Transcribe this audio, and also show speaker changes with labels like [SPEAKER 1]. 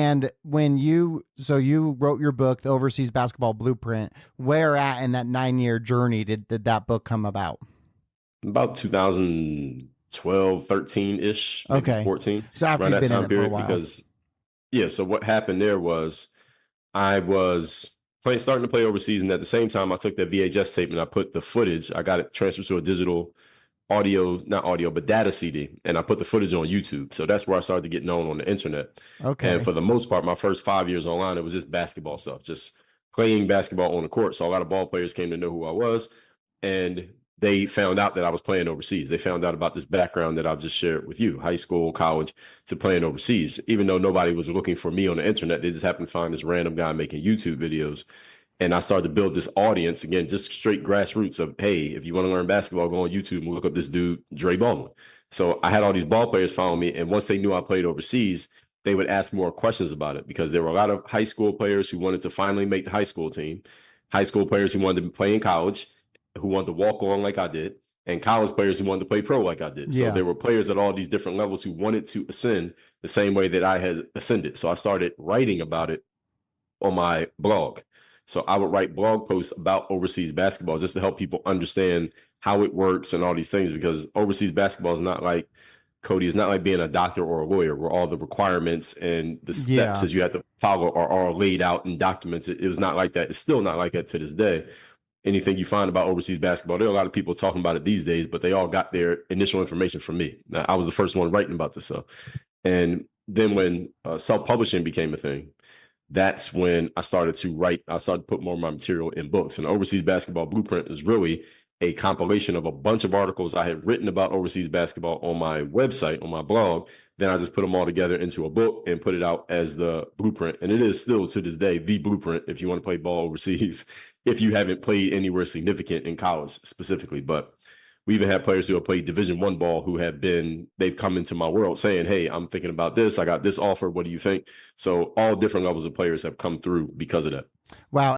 [SPEAKER 1] And you wrote your book, The Overseas Basketball Blueprint. Where at in that 9-year journey did that book come about?
[SPEAKER 2] About 2012, 13-ish, maybe
[SPEAKER 1] Okay.
[SPEAKER 2] 14,
[SPEAKER 1] So after
[SPEAKER 2] around
[SPEAKER 1] you've
[SPEAKER 2] that
[SPEAKER 1] been in
[SPEAKER 2] time
[SPEAKER 1] it for a
[SPEAKER 2] period.
[SPEAKER 1] while.
[SPEAKER 2] Because, yeah, so what happened there was I was starting to play overseas, and at the same time, I took that VHS tape and I put the footage. I got it transferred to a digital audio, not audio, but data CD, and I put the footage on YouTube. So that's where I started to get known on the internet. And
[SPEAKER 1] Okay.
[SPEAKER 2] for the most part, my first 5 years online, it was just basketball stuff, just playing basketball on the court. So a lot of ball players came to know who I was, and they found out that I was playing overseas. They found out about this background that I've just shared with you, high school, college, to playing overseas. Even though nobody was looking for me on the internet, they just happened to find this random guy making YouTube videos. And I started to build this audience, again, just straight grassroots of, hey, if you want to learn basketball, go on YouTube and look up this dude, Dre Baldwin. So I had all these ball players follow me. And once they knew I played overseas, they would ask more questions about it, because there were a lot of high school players who wanted to finally make the high school team, high school players who wanted to play in college, who wanted to walk on like I did, and college players who wanted to play pro like I did. So
[SPEAKER 1] Yeah.
[SPEAKER 2] there were players at all these different levels who wanted to ascend the same way that I had ascended. So I started writing about it on my blog. So I would write blog posts about overseas basketball just to help people understand how it works and all these things, because overseas basketball is not like, Cody, is not like being a doctor or a lawyer where all the requirements and the steps
[SPEAKER 1] Yeah.
[SPEAKER 2] that you have to follow are all laid out and documented. It was not like that. It's still not like that to this day. Anything you find about overseas basketball, there are a lot of people talking about it these days, but they all got their initial information from me. Now, I was the first one writing about this stuff. And then when self-publishing became a thing, that's when I started to write. I started to put more of my material in books. And Overseas Basketball Blueprint is really a compilation of a bunch of articles I had written about overseas basketball on my website, on my blog. Then I just put them all together into a book and put it out as the blueprint. And it is still to this day the blueprint if you want to play ball overseas, if you haven't played anywhere significant in college specifically. But we even have players who have played Division I ball who they've come into my world saying, hey, I'm thinking about this. I got this offer. What do you think? So all different levels of players have come through because of that.
[SPEAKER 1] Wow.